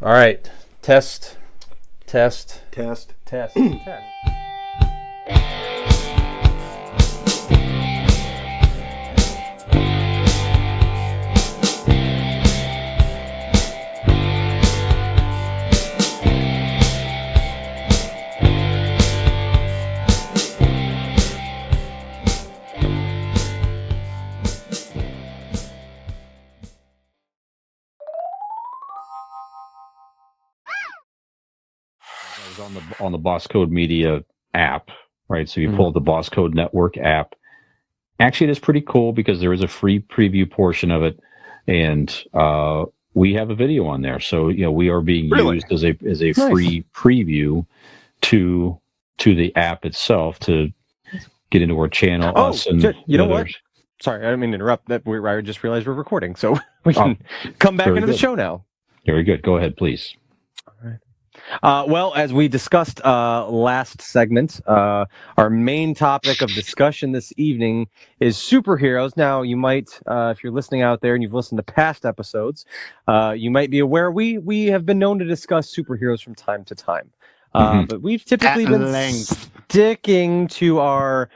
All right. Test. Test. Test. On the Boss Code Media app, right? So you pull up the Boss Code Network app. Actually, it is pretty cool because there is a free preview portion of it, and we have a video on there. So we are being used as a Nice. free preview to the app itself to get into our channel. Us and you know others. what? Sorry, I didn't mean to interrupt. I just realized we're recording, so we can come back into the show now. Very good. Go ahead, please. Well, as we discussed last segment, our main topic of discussion this evening is superheroes. Now, you might, if you're listening out there and you've listened to past episodes, you might be aware we have been known to discuss superheroes from time to time. But we've typically been sticking to our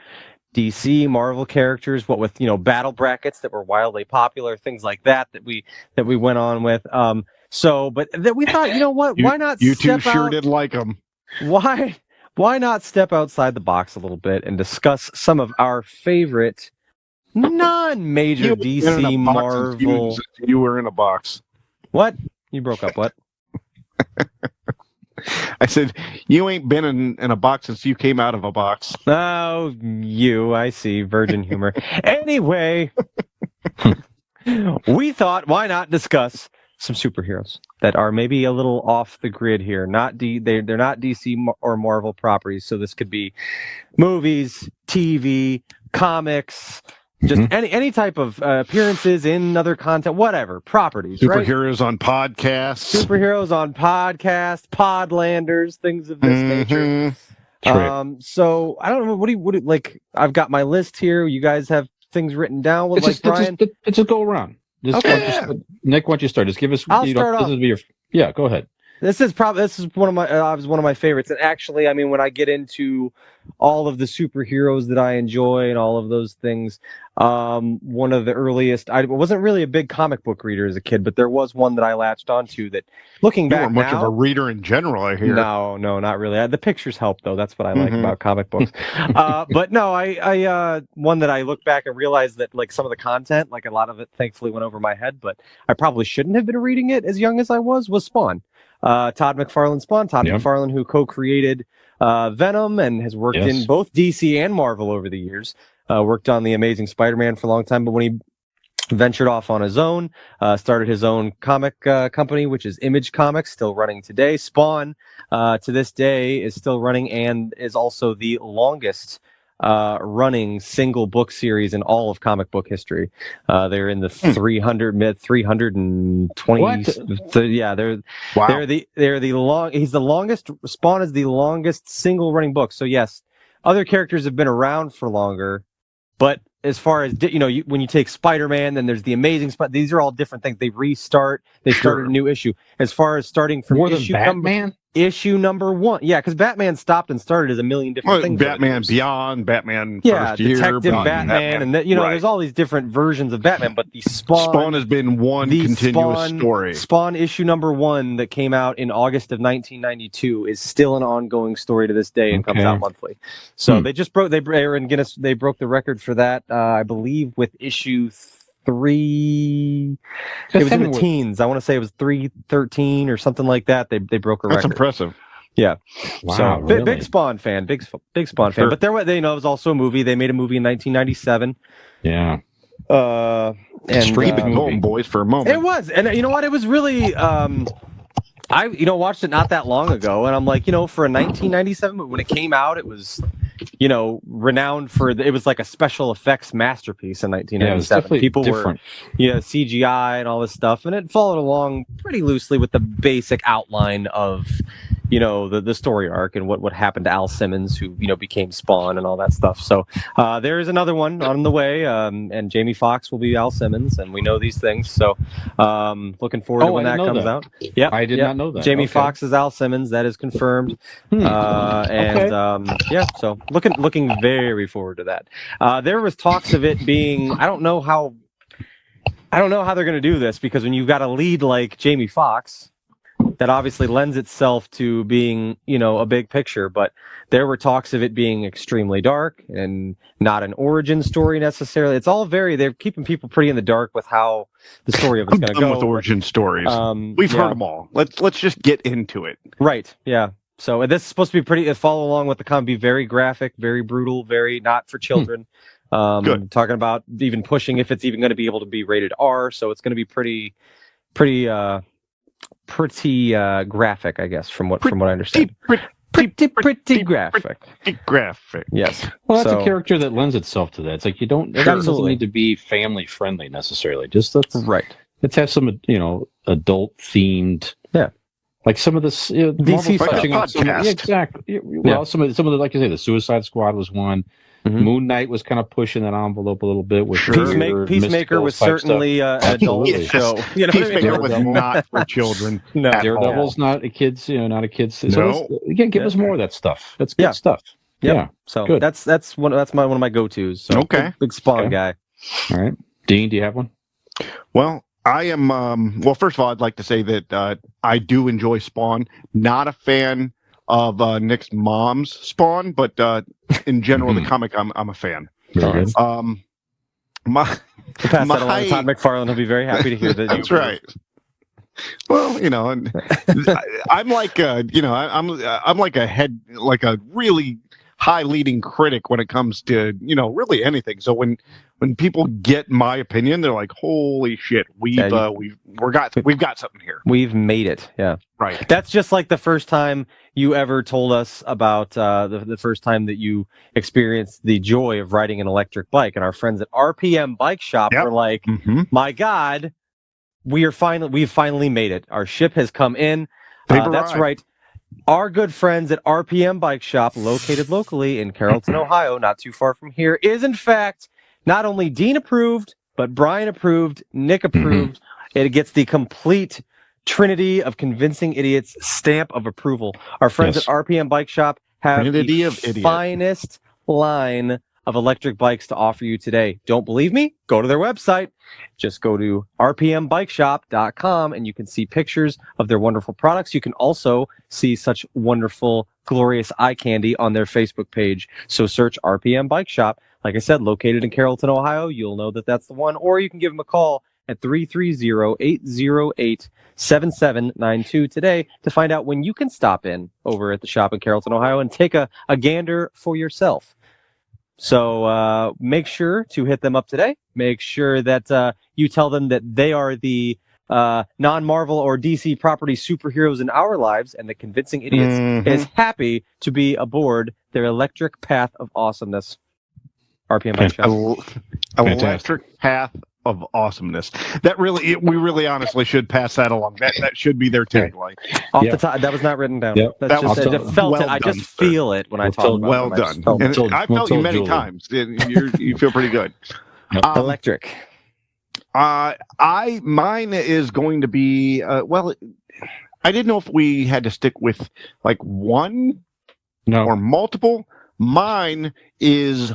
DC, Marvel characters, what with battle brackets that were wildly popular, things like that we went on with. But we thought, what? Why not? You two sure did like them. Why not step outside the box a little bit and discuss some of our favorite non-major DC Marvel? You were in a box. What? You broke up. What? I said, you ain't been in a box since you came out of a box. Oh, I see. Virgin humor. Anyway, we thought, why not discuss some superheroes that are maybe a little off the grid here. They're not DC or Marvel properties, so this could be movies, TV, comics, just any type of appearances in other content, whatever, properties, Superheroes on podcasts. Superheroes on podcasts, Podlanders, things of this nature. So I don't know, what do you like? I've got my list here. You guys have things written down with Brian? It's a go around. Nick, why don't you start? Just give us. I'll start off. Go ahead. This is one of my favorites, and actually, I mean, when I get into all of the superheroes that I enjoy and all of those things, one of the earliest. I wasn't really a big comic book reader as a kid, but there was one that I latched onto that. Looking back, you weren't much of a reader in general, I hear. No, not really. The pictures help, though. That's what I like about comic books. But no, I one that I look back and realize that like some of the content, like a lot of it, thankfully went over my head, but I probably shouldn't have been reading it as young as I was Spawn. Todd McFarlane's Spawn. McFarlane, who co-created Venom and has worked in both DC and Marvel over the years. Worked on The Amazing Spider-Man for a long time, but when he ventured off on his own, started his own comic company, which is Image Comics, still running today. Spawn, to this day, is still running and is also the longest running single book series in all of comic book history. They're in the 320. They're the long. He's the longest. Spawn is the longest single running book. So yes, other characters have been around for longer, but as far as when you take Spider-Man, then there's the Amazing These are all different things. They restart. They started a new issue. As far as starting from issue number 1, because Batman stopped and started as a million different things. Batman Beyond, Batman First Year, Detective Batman, and there's all these different versions of Batman. But the Spawn has been one continuous story. Spawn issue number 1 that came out in August of 1992 is still an ongoing story to this day and comes out monthly. So they just broke. They broke the record for that. I believe with issue 3. It was in the teens. I want to say it was 313 or something like that. They broke a record. That's impressive. Yeah. Wow, so really? big Spawn fan. Big Spawn fan. But it was also a movie. They made a movie in 1997. Yeah. And keep it going, boys, for a moment. It was, and you know what? It was really. I watched it not that long ago, and I'm like, for a 1997 movie, when it came out, it was, renowned for it was like a special effects masterpiece in 1997. People different. were, CGI and all this stuff, and it followed along pretty loosely with the basic outline of, the story arc and what happened to Al Simmons, who became Spawn and all that stuff. So there is another one on the way, and Jamie Foxx will be Al Simmons, and we know these things. So looking forward to when that comes out. Yep, I did not know that. Jamie Foxx is Al Simmons. That is confirmed. So looking very forward to that. There was talks of it being. I don't know how they're going to do this, because when you've got a lead like Jamie Foxx, that obviously lends itself to being, a big picture, but there were talks of it being extremely dark and not an origin story necessarily. It's all they're keeping people pretty in the dark with how the story of it's going to go. With origin stories. We've heard them all. Let's just get into it. Right. Yeah. So this is supposed to be follow along with the comic, be very graphic, very brutal, very not for children. Good. Talking about even pushing if it's even going to be able to be rated R. So it's going to be pretty graphic, I guess, from what I understand. Pretty graphic. Pretty graphic. Yes. Well, that's a character that lends itself to that. It's like it doesn't need to be family friendly necessarily. Just let's have some adult themed. Yeah. Like some of this DC stuff. Exactly. Well, some of the, like you say, the Suicide Squad was one. Mm-hmm. Moon Knight was kind of pushing that envelope a little bit with Peacemaker was certainly an adult show. Peacemaker was not for children. No, Daredevil's not a kid's. Not a kid's. So again, give us more of that stuff. That's good stuff. Yep. Yeah. So good. that's one of my go-tos. So big Spawn guy. All right, Dean, do you have one? Well, I am. Well, first of all, I'd like to say that I do enjoy Spawn. Not a fan of Nick's mom's Spawn, but in general, the comic, I'm a fan. Very good. We'll pass that along to Todd McFarlane. He'll be very happy to hear that. That's right. Well, I'm like I'm like a really high leading critic when it comes to really anything. So when people get my opinion, they're like, "Holy shit, we've got something here. We've made it." Yeah, right. That's just like the first time you ever told us about the first time that you experienced the joy of riding an electric bike, and our friends at RPM Bike Shop were like, "My God, we've finally made it. Our ship has come in." That's right. Our good friends at RPM Bike Shop, located locally in Carrollton, Ohio, not too far from here, is in fact not only Dean approved, but Brian approved, Nick approved. It gets the complete trinity of convincing idiots stamp of approval. Our friends at RPM Bike Shop have the finest line of electric bikes to offer you today. Don't believe me? Go to their website. Just go to rpmbikeshop.com and you can see pictures of their wonderful products. You can also see such wonderful, glorious eye candy on their Facebook page. So search RPM Bike Shop. Like I said, located in Carrollton, Ohio. You'll know that that's the one. Or you can give them a call at 330-808-7792 today to find out when you can stop in over at the shop in Carrollton, Ohio and take a gander for yourself. So make sure to hit them up today. Make sure that you tell them that they are the non-Marvel or DC property superheroes in our lives, and the Convincing Idiots is happy to be aboard their electric path of awesomeness. RPM Bike Shop. Electric path of awesomeness. We really honestly should pass that along. That should be their tagline. Off the top, that was not written down. Yep. That's I just feel it when I talk about it. Well done. I felt you many times. You feel pretty good. Electric. Mine is going to be I didn't know if we had to stick with like one or multiple. Mine is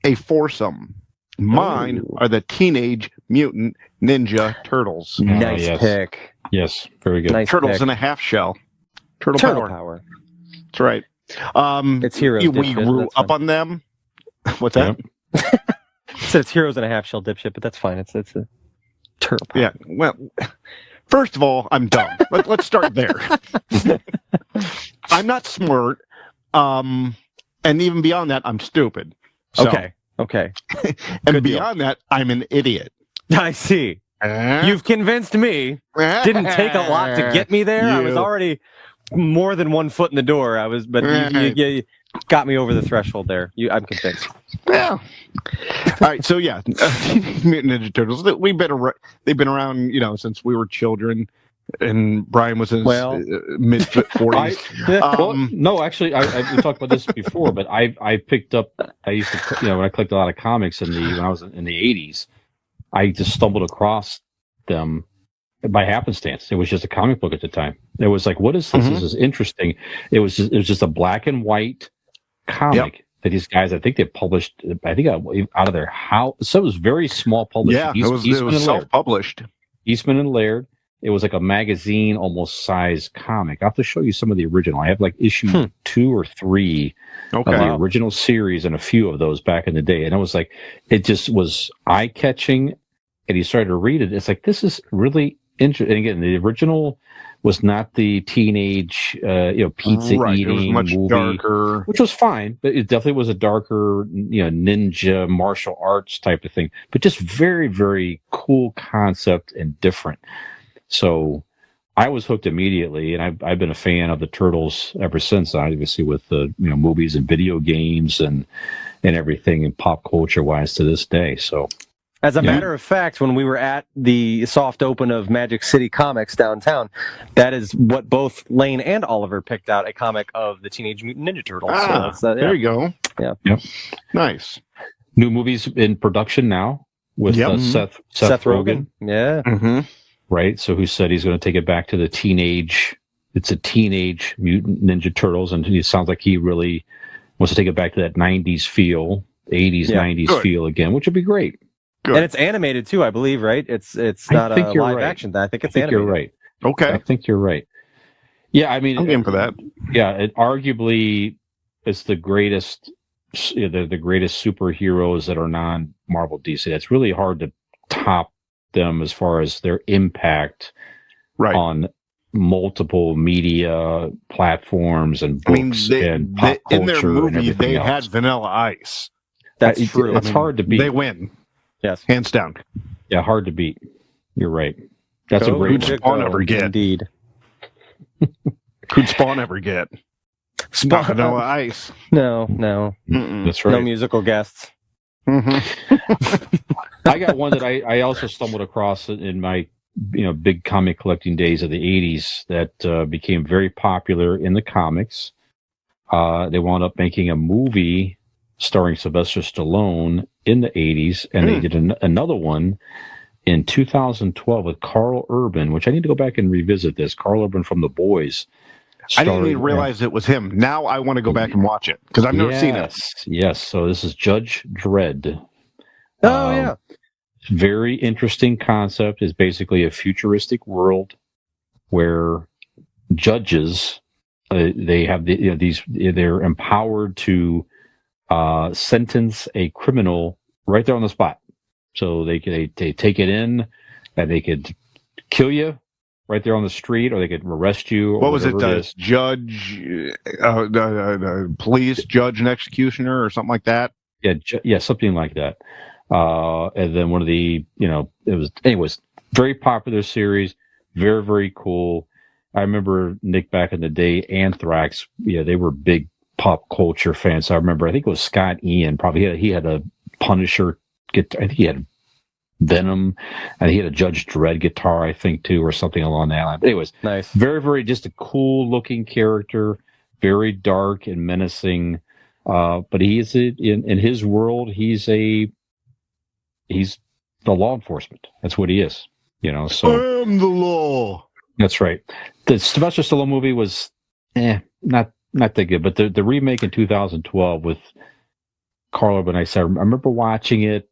a foursome. Mine are the Teenage Mutant Ninja Turtles. Nice pick. Yes, very good. Nice Turtles pick. In a half shell. Turtle power. That's right. It's heroes. We grew up on them. What's that? So it's heroes in a half shell, dipshit, but that's fine. It's a turtle power. Yeah. Well, first of all, I'm dumb. Let's start there. I'm not smart. And even beyond that, I'm stupid. So, Okay. And beyond that, I'm an idiot. I see. You've convinced me. Didn't take a lot to get me there. I was already more than 1 foot in the door. But you got me over the threshold there. I'm convinced. Yeah. All right. So Mutant Ninja Turtles. They've been around, since we were children. and Brian was in his mid 40s. No, actually, we talked about this before, but I picked up. I used to, when I collected a lot of comics when I was in the 80s, I just stumbled across them by happenstance. It was just a comic book at the time. It was like, what is this? This is interesting. It was just a black and white comic that these guys, I think they published, out of their house. So it was very small publishing. Yeah, it was self-published. Eastman and Laird. It was like a magazine almost size comic. I'll have to show you some of the original. I have like issue 2 or 3 of the original series and a few of those back in the day. And it was like, it just was eye-catching. And you started to read it. It's like, this is really interesting. And again, the original was not the teenage, pizza eating it was much movie, darker, which was fine, but it definitely was a darker, ninja martial arts type of thing. But just very, very cool concept and different. So I was hooked immediately, and I've been a fan of the Turtles ever since. Obviously, with the movies and video games and everything, and pop culture wise to this day. So. As a matter of fact, when we were at the soft open of Magic City Comics downtown, that is what both Lane and Oliver picked out, a comic of the Teenage Mutant Ninja Turtles. There you go. Yeah. Yep. Nice. New movies in production now with Seth Rogen. Yeah. Mm-hmm. Right. So who said he's going to take it back to the teenage? It's a Teenage Mutant Ninja Turtles, and it sounds like he really wants to take it back to that 90s feel, 80s, 90s feel again, which would be great. Good. And it's animated too, I believe, right? It's not a live action. I think it's animated. You're right. Okay. I think you're right. Yeah, I mean, I'm game for that. Yeah, it arguably is the greatest, the greatest superheroes that are non-Marvel DC. It's really hard to top them as far as their impact on multiple media platforms and books and pop culture. In their movie, they else. had Vanilla Ice. That's true. It's hard to beat. They win. Yes. Hands down. Yeah, hard to beat. You're right. That's a great one. Spawn ever get. Indeed. Who'd Spawn ever get? Spawn Vanilla Ice. No. That's right. No musical guests. Mm-hmm. I got one that I also stumbled across in my big comic collecting days of the 80s that became very popular in the comics. They wound up making a movie starring Sylvester Stallone in the 80s, and they did another one in 2012 with Carl Urban, which I need to go back and revisit this. Carl Urban from The Boys. I didn't even realize it was him. Now I want to go back and watch it, because I've never seen it. Yes, so this is Judge Dredd. Yeah. Very interesting concept. Is basically a futuristic world where judges, they have they're empowered to sentence a criminal right there on the spot. So they take it in, and they could kill you right there on the street, or they could arrest you. Or what was it? Judge, police, judge, and executioner, or something like that. Yeah, something like that. And then one of the, anyways, very popular series, very, very cool. I remember, Nick, back in the day, Anthrax, they were big pop culture fans. I remember, I think it was Scott Ian, probably he had a Punisher guitar. I think he had Venom, and he had a Judge Dredd guitar, I think, too, or something along that line. But anyways, nice. Very, very just a cool looking character, very dark and menacing. But he is in his world, he's the law enforcement. That's what he is. So I am the law. That's right. The Sylvester Stallone movie was not that good, but the remake in 2012 with Carl Urban, I remember watching it,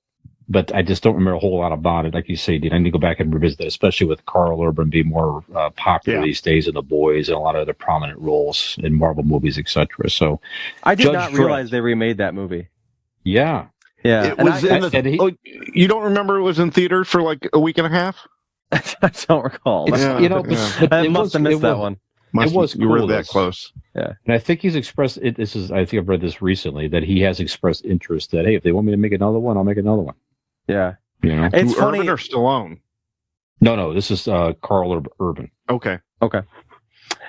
but I just don't remember a whole lot about it. Like you say, Dean, I need to go back and revisit it, especially with Carl Urban being more popular these days in The Boys and a lot of other prominent roles in Marvel movies, etc. So I did not realize they remade that movie. Yeah. It was you don't remember it was in theater for like a week and a half? I don't recall. But I must have missed that one. It was cool. You were that close. Yeah. And I think he's expressed it. I think I've read this recently, that he has expressed interest that, hey, if they want me to make another one, I'll make another one. Yeah. It's funny. Urban or Stallone? No, this is Carl Urban. Okay.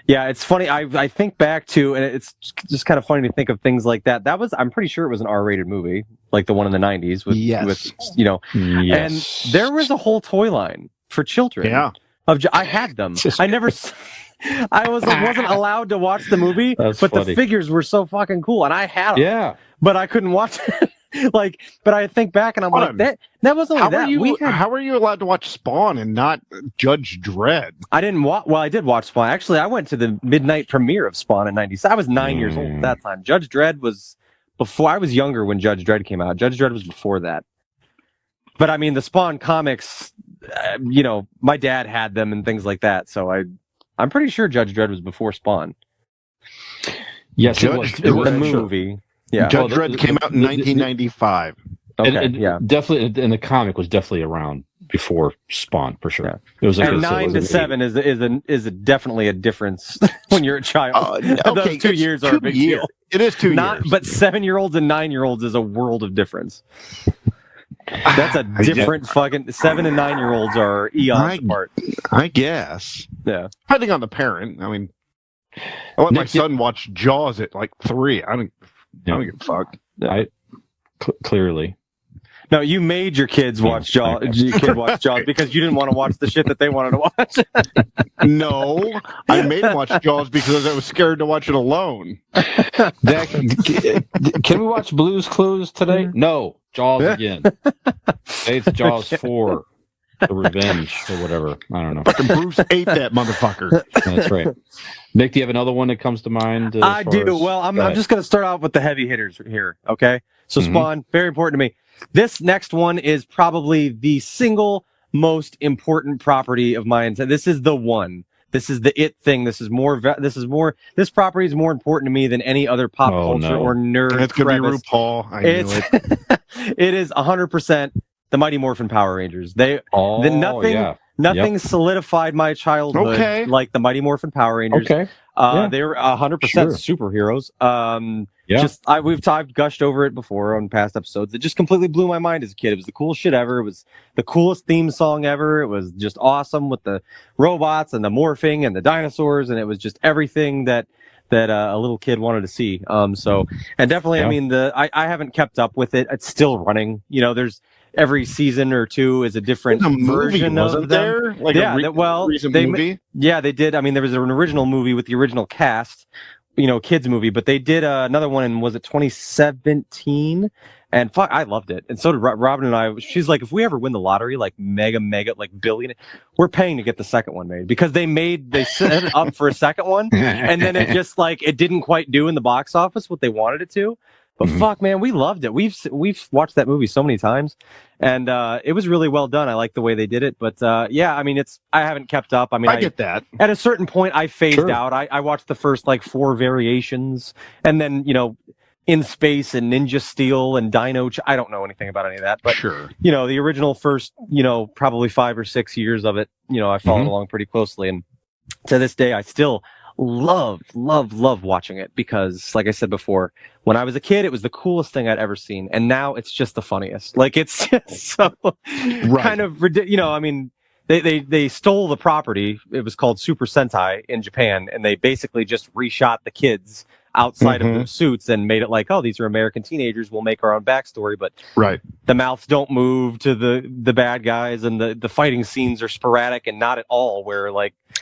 Yeah, it's funny. I think back to, and it's just kind of funny to think of things like that. I'm pretty sure it was an R-rated movie, like the one in the 90s with Yes. and there was a whole toy line for children. Yeah. I had them. I never. I wasn't allowed to watch the movie, That's but funny. the figures were so fucking cool, and I had them. Yeah. But I couldn't watch it. But I think back and I'm Hold like, on. that was only that. How are you allowed to watch Spawn and not Judge Dredd? I didn't watch. Well, I did watch Spawn. Actually, I went to the midnight premiere of Spawn in '97. I was 9 years old at that time. Judge Dredd was before. I was younger when Judge Dredd came out. Judge Dredd was before that. But I mean, the Spawn comics, my dad had them and things like that. So I'm pretty sure Judge Dredd was before Spawn. Yes, it was. It was the movie. Yeah. Judge Dredd came out in 1995. Okay. Yeah. Definitely, and the comic was definitely around before Spawn for sure. Yeah. It was like and 9 to 7 is definitely a difference when you're a child. Okay, those 2 years are a big deal. It is 2 years. But 7-year-olds and 9-year-olds is a world of difference. That's a different fucking 7 and 9-year-olds are eons apart. I guess. Yeah. Depending on the parent. I mean, I let my son watch Jaws at like 3. I don't give a fuck. Clearly. No, you made your kids watch Jaws. Your kid watch Jaws because you didn't want to watch the shit that they wanted to watch. No, I made him watch Jaws because I was scared to watch it alone. Can we watch Blue's Clues today? No, Jaws again. It's Jaws 4, The Revenge, or whatever. I don't know. Fucking Bruce ate that motherfucker. That's right. Nick, do you have another one that comes to mind? I do. Well, I'm just going to start off with the heavy hitters here. Okay, so Spawn, very important to me. This next one is probably the single most important property of mine. This is the one. This is the it thing. This property is more important to me than any other pop culture or nerd. It's going to be RuPaul. I knew it. It is 100% the Mighty Morphin Power Rangers. Nothing solidified my childhood like the Mighty Morphin Power Rangers. Okay. They were 100% superheroes. I've gushed over it before on past episodes. It just completely blew my mind as a kid. It was the coolest shit ever. It was the coolest theme song ever. It was just awesome with the robots and the morphing and the dinosaurs, and it was just everything that a little kid wanted to see. And definitely, I mean, I haven't kept up with it. It's still running. There's every season or two is a different version of them. Like recent movie? Yeah, they did. I mean, there was an original movie with the original cast, kids movie, but they did another one in, was it 2017? And I loved it. And so did Robin and I. She's like, if we ever win the lottery, like mega, like billion, we're paying to get the second one made because they set it up for a second one. And then it just it didn't quite do in the box office what they wanted it to. But fuck, man, we loved it. We've watched that movie so many times, and it was really well done. I like the way they did it. But I mean, I haven't kept up. I mean, I get that. At a certain point, I phased out. I watched the first 4 variations, and then In Space and Ninja Steel and Dino. I don't know anything about any of that, but the original first probably 5 or 6 years of it. I followed along pretty closely, and to this day, I still love watching it because, like I said before, when I was a kid, it was the coolest thing I'd ever seen, and now it's just the funniest. It's just so kind of ridiculous. I mean, they stole the property. It was called Super Sentai in Japan, and they basically just reshot the kids outside of their suits and made it these are American teenagers. We'll make our own backstory, but the mouths don't move to the bad guys, and the fighting scenes are sporadic and not at all where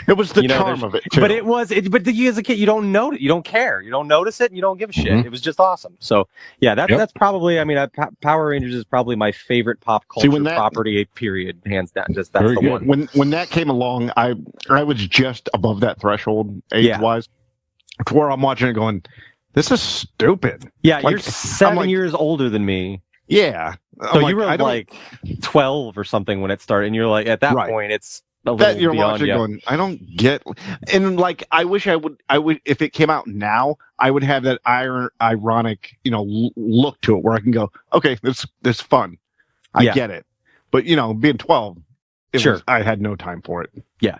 it was the charm of it too. But but as a kid, you don't know it, you don't care, you don't notice it, and you don't give a shit. It was just awesome. So that's probably, I mean, Power Rangers is probably my favorite pop culture property, period, hands down. Just that's the one. When that came along, I was just above that threshold age wise. To where I'm watching it going, this is stupid. Yeah, you're 7 years older than me. Yeah. So you were 12 or something when it started, and you're at that point, it's a little you're beyond watching going, I don't get. And I wish I would, if it came out now, I would have that ironic, look to it where I can go, okay, this is fun. I get it. But, being 12, I had no time for it. Yeah.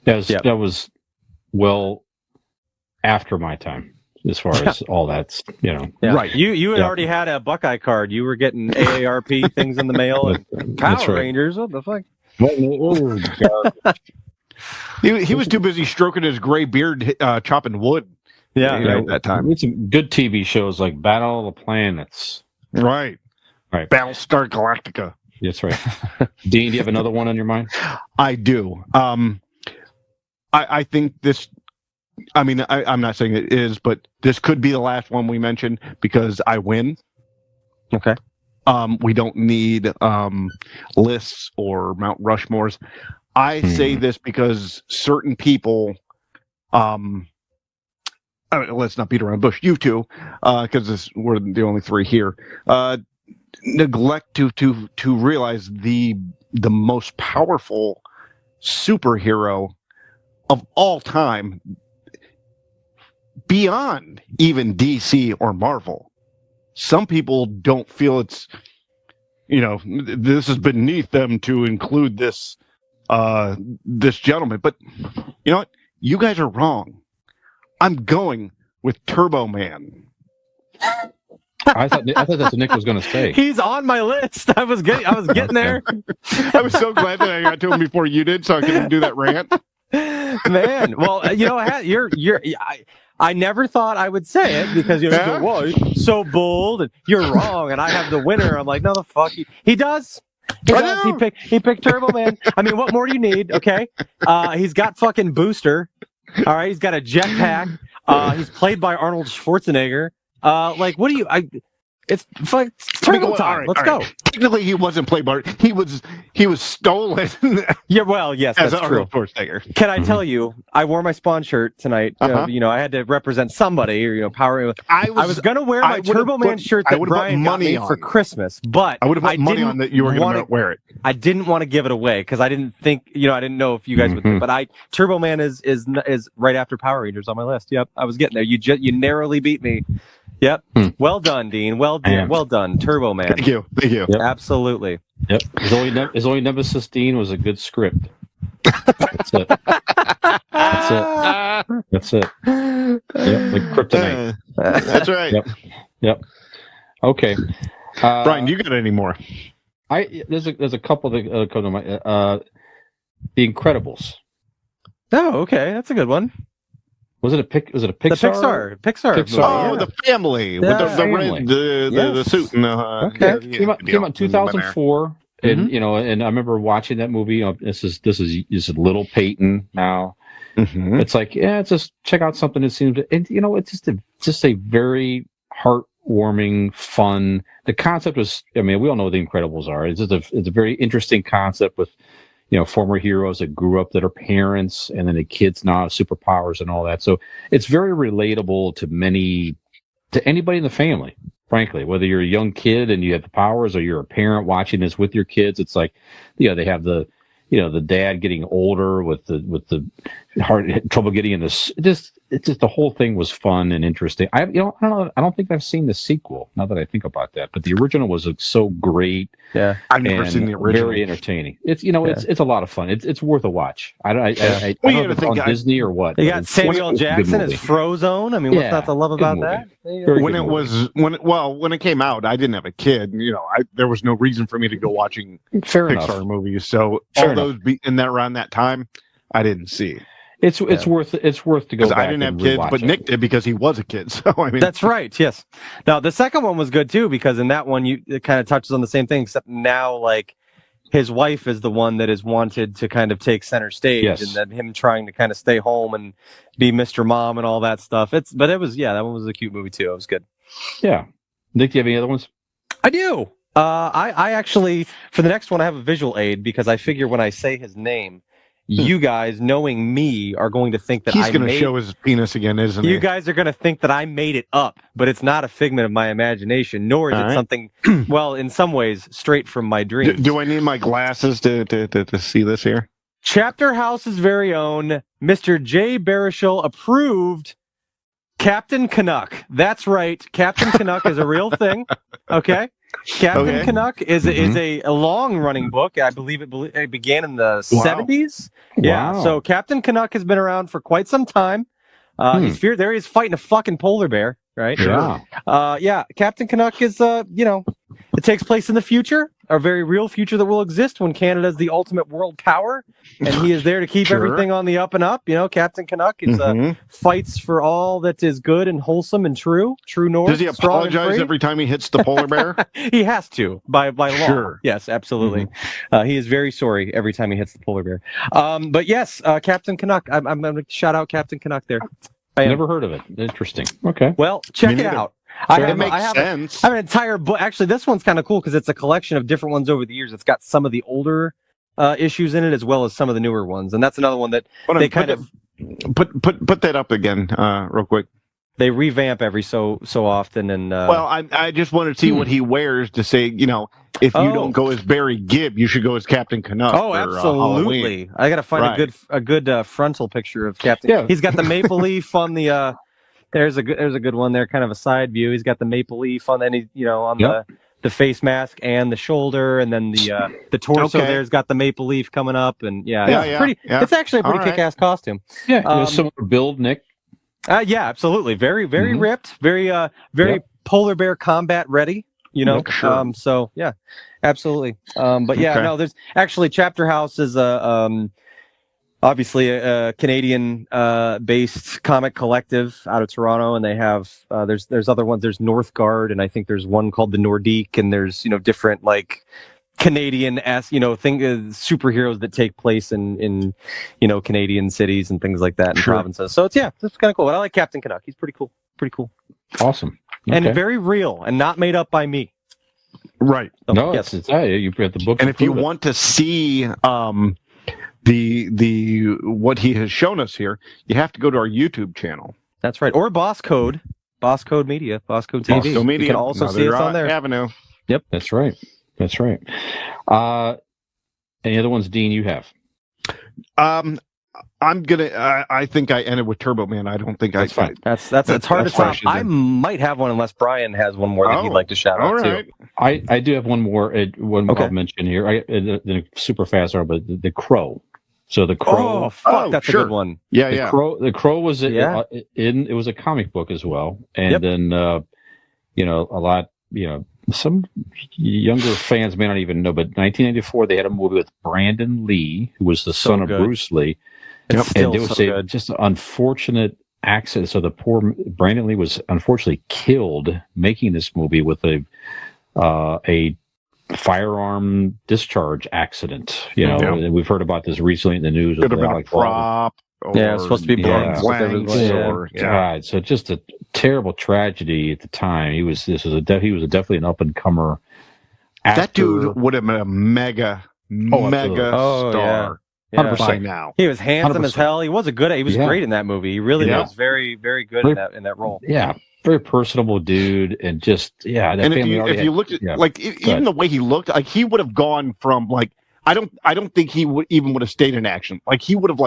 That was well after my time, as far as all that's, right. You had already had a Buckeye card. You were getting AARP things in the mail and Power Rangers. What the fuck? He was too busy stroking his gray beard, chopping wood. At that time. It's some good TV shows like Battle of the Planets. Right. Battlestar Galactica. That's right. Dean, do you have another one on your mind? I do. I think this. I mean, I'm not saying it is, but this could be the last one we mention because I win. Okay. We don't need lists or Mount Rushmores. I say this because certain people, let's not beat around the bush. You two, because we're the only three here, neglect to realize the most powerful superhero of all time, beyond even DC or Marvel. Some people don't feel it's, this is beneath them to include this gentleman. But you know what? You guys are wrong. I'm going with Turbo Man. I thought that's what Nick was going to say. He's on my list. I was getting there. I was so glad that I got to him before you did, so I could do that rant. Man, well, I never thought I would say it because you're so bold and you're wrong, and I have the winner. I'm like, no, the fuck he does. He does. He picked Turbo Man. I mean, what more do you need? Okay, he's got fucking Booster. All right, he's got a jetpack. He's played by Arnold Schwarzenegger. What do you? It's like Turbo time. Let's go. Technically, he wasn't played by. He was stolen. Yeah, well, yes, that's as true. Arnold Schwarzenegger. Can I tell you? I wore my Spawn shirt tonight. I had to represent somebody, or Power. I was gonna wear my Turbo Man shirt that Brian got me for Christmas, but I would have put money on that you were going to wear it. I didn't want to give it away because I didn't think, I didn't know if you guys would. But Turbo Man is right after Power Rangers on my list. Yep, I was getting there. You narrowly beat me. Yep. Well done, Dean. Well done, Turbo Man. Thank you. Yep. Absolutely. Yep. His only nemesis, Dean, was a good script. That's it. That's it. Yep. Like kryptonite. That's right. Yep. Okay. Brian, you got any more? There's a couple that come to mind. The Incredibles. Oh, okay. That's a good one. Was it a Pixar? The Pixar. Movie, Oh, the family with the suit and the. Okay. Came out in 2004, and and I remember watching that movie. This is little Peyton now. It's like, just check out something that seems, and it's just a very heartwarming, fun. The concept was, I mean, we all know what the Incredibles are. It's a very interesting concept with, former heroes that grew up that are parents, and then the kids now have superpowers and all that. So it's very relatable to anybody in the family, frankly, whether you're a young kid and you have the powers or you're a parent watching this with your kids. It's like, they have the dad getting older with the hard trouble getting in this. It's just the whole thing was fun and interesting. I don't know. I don't think I've seen the sequel. Now that I think about that, but the original was so great. Yeah, I've never seen the original. Very entertaining. It's it's a lot of fun. It's worth a watch. I don't know if it's on Disney or what. You got Samuel Jackson as Frozone. I mean, what's not to love about that? When it came out, I didn't have a kid. There was no reason for me to go watching Pixar movies. So those around that time, I didn't see. It's worth to go because back. I didn't have kids, but Nick did because he was a kid. So I mean, that's right. Yes. Now the second one was good too because in that one it kind of touches on the same thing, except now like his wife is the one that is wanted to kind of take center stage, and then him trying to kind of stay home and be Mr. Mom and all that stuff. That one was a cute movie too. It was good. Yeah. Nick, do you have any other ones? I do. I actually, for the next one, I have a visual aid because I figure when I say his name, you guys, knowing me, are going to think that he's going to show his penis again, isn't he? You guys are going to think that I made it up, but it's not a figment of my imagination, nor is it something, well, in some ways, straight from my dreams. Do I need my glasses to see this here? Chapter House's very own Mr. Jay Baruchel approved Captain Canuck. That's right. Captain Canuck is a real thing. Okay. Captain Canuck is a long-running book. I believe it began in the 70s. Yeah, so Captain Canuck has been around for quite some time. He's feared. There he is fighting a fucking polar bear, right? Yeah. Captain Canuck is, it takes place in the future. a very real future that will exist when Canada is the ultimate world power, and he is there to keep everything on the up and up. Captain Canuck is fights for all that is good and wholesome and true north. Does he apologize every time he hits the polar bear? He has to by law. Sure. Yes, absolutely. He is very sorry every time he hits the polar bear. But yes, Captain Canuck. I'm going to shout out Captain Canuck there. I never heard of it. Interesting. Okay. Well, check it out. It makes sense. I have an entire book. Actually, this one's kind of cool because it's a collection of different ones over the years. It's got some of the older issues in it as well as some of the newer ones, and that's another one that they kind of put that up again, real quick. They revamp every so often, and well, I just wanted to see what he wears to say, if you don't go as Barry Gibb, you should go as Captain Canuck. Oh, absolutely! I got to find a good frontal picture of Captain. Yeah. He's got the maple leaf on the. There's a good one there, kind of a side view. He's got the maple leaf on the face mask and the shoulder, and then the torso there's got the maple leaf coming up, and it's actually a pretty kick-ass costume. Yeah, similar build, Nick. Yeah, absolutely. Very, very ripped. Very polar bear combat ready. Sure. So yeah, absolutely. But yeah, no. There's actually Chapter House is obviously a Canadian based comic collective out of Toronto, and they have there's other ones. There's Northgard, and I think there's one called the Nordique, and there's different like Canadian superheroes that take place in Canadian cities and things like that and provinces. So it's kind of cool. But I like Captain Canuck. He's pretty cool. Awesome. And very real and not made up by me. Right. So, no, yes, it's you got the book. And if you want to see the what he has shown us here, you have to go to our YouTube channel. That's right. Or Boss Code Media, Boss Code TV. Boss Code Media. You can also see us on there. Avenue. Yep, that's right. Any other ones, Dean, you have? I think I ended with Turbo Man. I don't think that's fine. That's hard to top. I might have one unless Brian has one more that he'd like to shout out too. I do have one more. I'll mention here. Super fast, but the Crow. So the Crow. Oh, fuck, that's a good one. Yeah, The Crow was it was a comic book as well, and then a lot. Some younger fans may not even know, but 1994 they had a movie with Brandon Lee, who was the son of Bruce Lee. And it was just an unfortunate accident. So the poor Brandon Lee was unfortunately killed making this movie with a firearm discharge accident. We've heard about this recently in the news. Could have been a prop. It's supposed to be blanks. God, so just a terrible tragedy at the time. He was definitely an up and comer. That dude would have been a mega star. 100% now. He was handsome 100%. As hell. He was great in that movie. He really was very, very good in that role. Yeah. Very personable dude, and just and if you looked at even the way he looked, like he would have gone from I don't think he would have stayed in action. Like he would have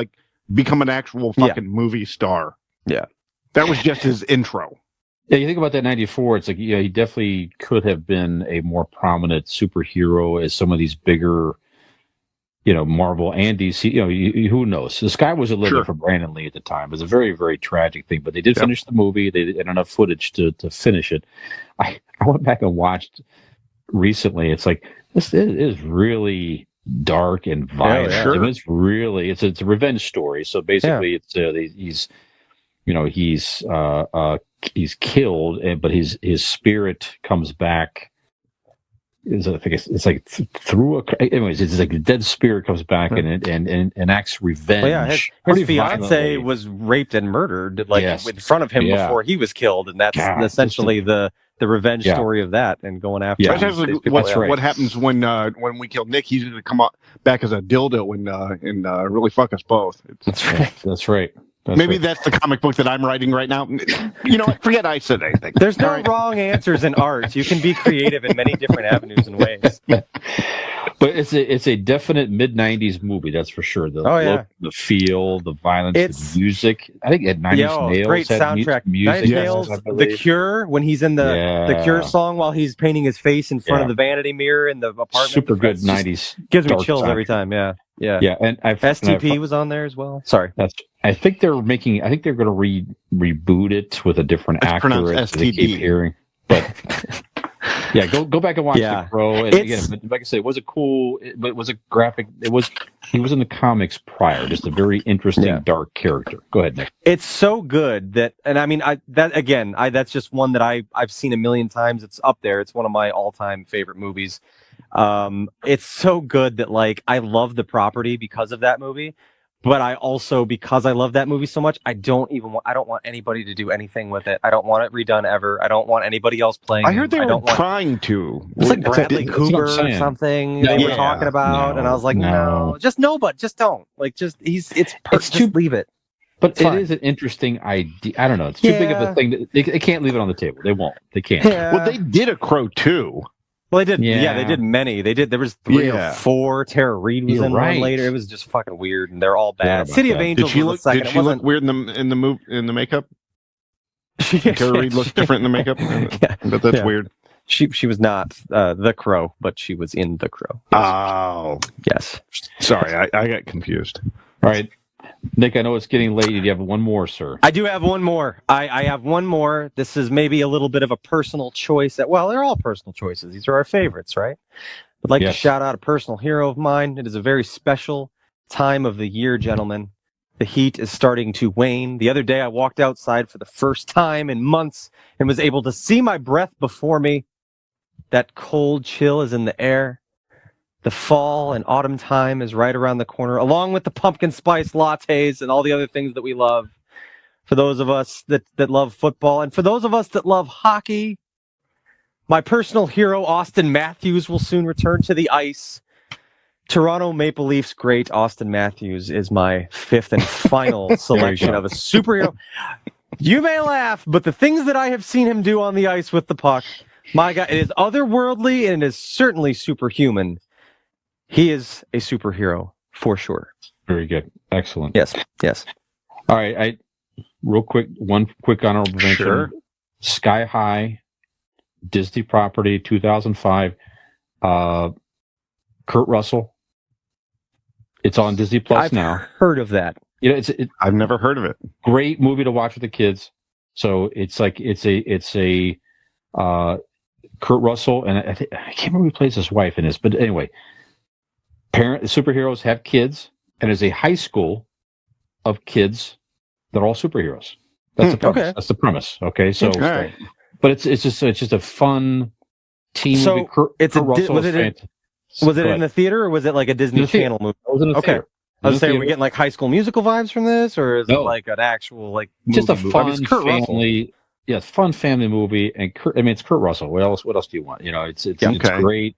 become an actual fucking movie star. Yeah. That was just his intro. Yeah, you think about that 94, it's he definitely could have been a more prominent superhero as some of these bigger, Marvel and DC, who knows? The sky was a limit for Brandon Lee at the time. It was a very, very tragic thing, but they did finish the movie. They had enough footage to finish it. I went back and watched recently. It's this is really dark and violent. Yeah, sure. It's really it's a revenge story. So basically, it's he's killed, but his spirit comes back. It's like a dead spirit comes back and acts revenge. Well, his fiance was raped and murdered in front of him before he was killed, and that's essentially the revenge story of that and going after. Yeah, that's what happens when we kill Nick. He's going to come back as a dildo and really fuck us both. That's right. Maybe that's the comic book that I'm writing right now. Forget I said anything. There's no wrong answers in art. You can be creative in many different avenues and ways. But it's a definite mid-90s movie, that's for sure. The look, the feel, the violence, the music. I think at Nine Inch Nails great soundtrack. Music. Nine Inch Nails, The Cure, when he's in the Cure song while he's painting his face in front of the vanity mirre in the apartment. Super good 90s. Gives me chills every time, yeah. And STP was on there as well. Sorry. I think they're going to reboot it with a different actor. Pronounced STD. Keep hearing, but Yeah, go back and watch Yeah. The Crow. And again, like I said, it was a cool, but it was a graphic. He was in the comics prior, just a very interesting, dark character. Go ahead, Nick. It's so good that, and I mean, that's just one that I've seen a million times. It's up there. It's one of my all-time favorite movies. It's so good that like I love the property because of that movie. But I also, because I love that movie so much, I don't want anybody to do anything with it. I don't want it redone ever. I don't want anybody else playing. I heard they were trying to. It's like Bradley Cooper or something they were talking about, and I was like, no, just don't. Like, just leave it. But it is an interesting idea. I don't know. It's too big of a thing. They can't leave it on the table. They won't. They can't. Yeah. Well, they did a Crow too. Well, they did. Yeah, they did many. They did. There was 3 or 4. Tara Reid was in one later. It was just fucking weird, and they're all bad. City of Angels was the second. Did she look weird in the makeup? Tara Reid looked different in the makeup. But that's weird. She was not the Crow, but she was in The Crow. Yes. Oh, yes. Sorry, I got confused. All right. Nick, I know it's getting late. Do you have one more, sir? I do have one more. I have one more. This is maybe a little bit of a personal choice. Well, they're all personal choices. These are our favorites, right? I'd like to shout out a personal hero of mine. It is a very special time of the year, gentlemen. The heat is starting to wane. The other day, I walked outside for the first time in months and was able to see my breath before me. That cold chill is in the air. The fall and autumn time is right around the corner, along with the pumpkin spice lattes and all the other things that we love. For those of us that love football, and for those of us that love hockey, my personal hero, Austin Matthews, will soon return to the ice. Toronto Maple Leafs great Austin Matthews is my 5th and final selection of a superhero. You may laugh, but the things that I have seen him do on the ice with the puck, my God, it is otherworldly and it is certainly superhuman. He is a superhero for sure. Very good. Excellent. Yes. All right. One quick honorable mention. Sure. Sky High, Disney property, 2005. Kurt Russell. It's on Disney Plus now. I've heard of that. I've never heard of it. Great movie to watch with the kids. So it's a Kurt Russell, and I can't remember who plays his wife in this, but anyway. Superheroes have kids, and there's a high school of kids that are all superheroes. That's the premise. Okay. That's the premise. Okay, so, but it's just a fun teen movie. Was it in the theater, or was it like a Disney Channel movie? It was in the theater. I was saying, are we getting like High School Musical vibes from this, or is it like an actual like movie? Just a fun family. Yes, fun family movie, and it's Kurt Russell. What else do you want? It's great.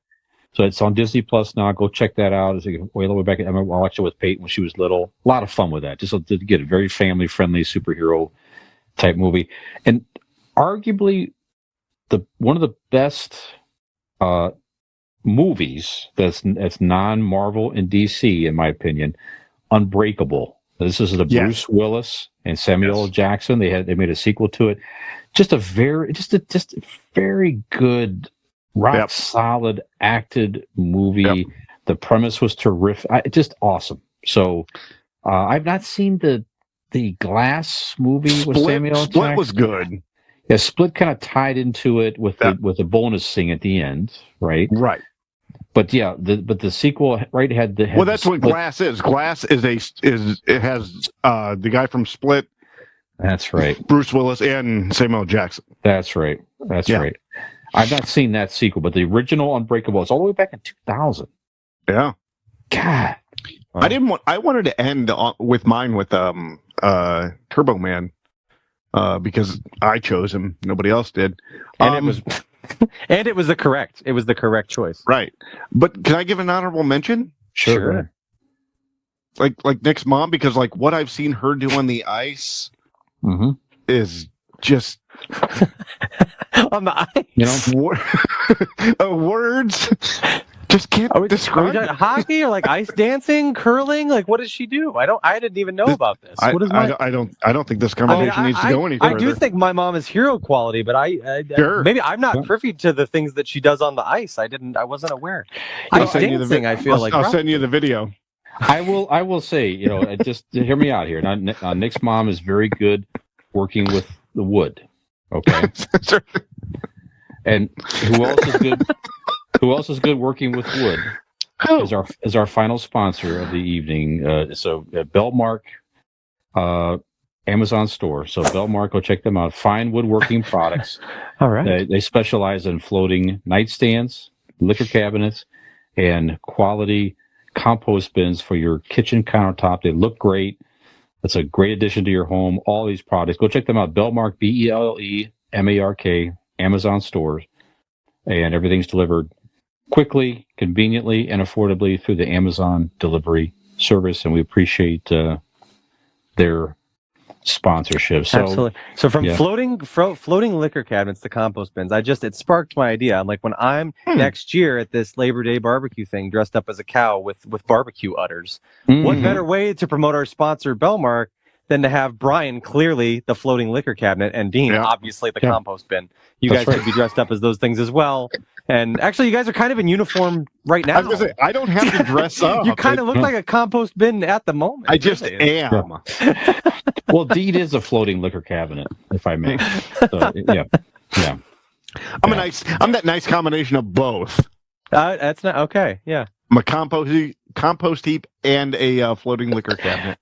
So it's on Disney Plus now. Go check that out. It's way the way back. I remember I watched it with Peyton when she was little. A lot of fun with that. Just to get a very family-friendly superhero type movie, and arguably one of the best movies that's non-Marvel and DC, in my opinion. Unbreakable. This is the Bruce Willis and Samuel L. Jackson. They made a sequel to it. Just a very good. Rock solid acted movie. Yep. The premise was terrific. Just awesome. So I've not seen the Glass movie with Samuel L. Jackson. Split was good. Yeah, Split kind of tied into it with the bonus thing at the end, right? Right. But the sequel had the well, that's what Glass is. Glass has the guy from Split. That's right. Bruce Willis and Samuel L. Jackson. That's right. That's right. I've not seen that sequel, but the original Unbreakable is all the way back in 2000. Yeah. God. I wanted to end with mine with Turbo Man because I chose him. Nobody else did. And it was the correct choice. Right. But can I give an honorable mention? Sure. Like Nick's mom, because like what I've seen her do on the ice is just on the ice. Words just can't describe. Are we hockey or like ice dancing, curling? Like what does she do? I didn't even know about this. I don't think this conversation needs to go any further. I do think my mom is hero quality, but maybe I'm not privy to the things that she does on the ice. I wasn't aware. Ice dancing, I feel like I'll send you the video. I will say, just hear me out here. Now, Nick's mom is very good working with the wood. Okay. And who else is good? Who else is good working with wood? Who? Is our final sponsor of the evening. Belmark, Amazon store. So Belmark, go check them out. Fine woodworking products. All right. They specialize in floating nightstands, liquor cabinets, and quality compost bins for your kitchen countertop. They look great. It's a great addition to your home. All these products. Go check them out. Belmark, BELEMARK, Amazon stores. And everything's delivered quickly, conveniently, and affordably through the Amazon delivery service. And we appreciate their sponsorship. So, absolutely. So from floating liquor cabinets to compost bins, it sparked my idea. I'm like, when I'm next year at this Labor Day barbecue thing, dressed up as a cow with barbecue udders, what better way to promote our sponsor Belmark than to have Brian, clearly the floating liquor cabinet, and Dean, obviously the compost bin. You guys could be dressed up as those things as well. And actually, you guys are kind of in uniform right now. I was gonna say, I don't have to dress up. You kind of look like a compost bin at the moment. I just am. Well, Deed is a floating liquor cabinet, if I may. So, yeah. I'm that nice combination of both. That's not okay. Yeah. I'm a compost heap and a floating liquor cabinet.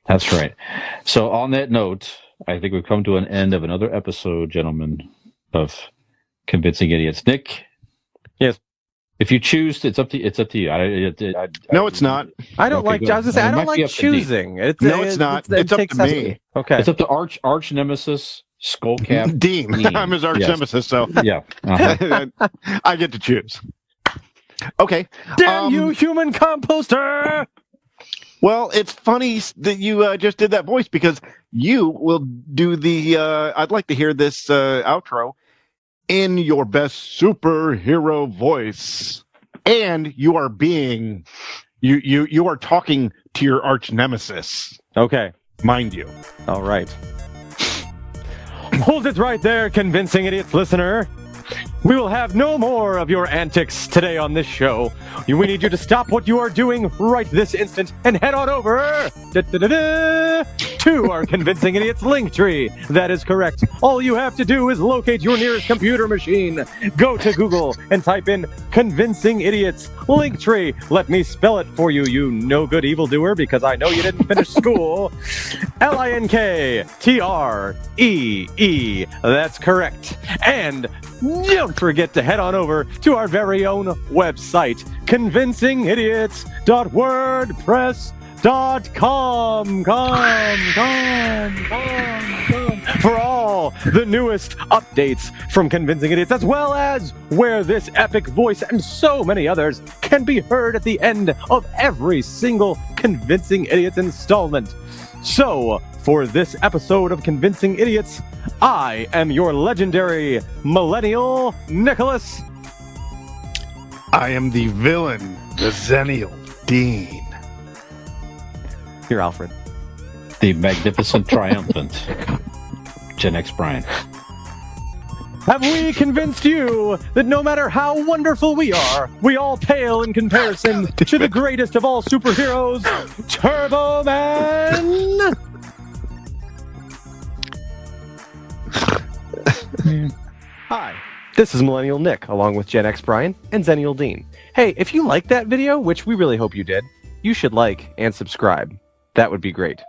That's right. So on that note, I think we've come to an end of another episode, gentlemen, of Convincing Idiots. Nick? Yes. If you choose, it's up to you. No, it's not. I don't like. I was gonna say I don't like choosing. It's not. It's up to me. Okay. It's up to arch nemesis Skullcap Dean. I'm his arch nemesis, so yeah. I get to choose. Okay. Damn you, human composter! Well, it's funny that you just did that voice, because you will do the. I'd like to hear this outro in your best superhero voice, and you are talking to your arch nemesis. Okay, mind you. All right. Hold it right there, Convincing Idiots listener. We will have no more of your antics today on this show. We need you to stop what you are doing right this instant and head on over to our Convincing Idiots link tree. That is correct. All you have to do is locate your nearest computer machine. Go to Google and type in Convincing Idiots link tree. Let me spell it for you, you no good evildoer, because I know you didn't finish school. LINKTREE. That's correct. And don't forget to head on over to our very own website, convincingidiots.wordpress.com. For all the newest updates from Convincing Idiots, as well as where this epic voice and so many others can be heard at the end of every single Convincing Idiots installment. So, for this episode of Convincing Idiots, I am your legendary millennial Nicholas. I am the villain, the Zennial Dean. You're Alfred. The magnificent, triumphant Gen X Brian. Have we convinced you that no matter how wonderful we are, we all pale in comparison to the greatest of all superheroes, Turbo Man? Hi, this is Millennial Nick, along with Gen X Brian and Zennial Dean. Hey, if you liked that video, which we really hope you did, you should like and subscribe. That would be great.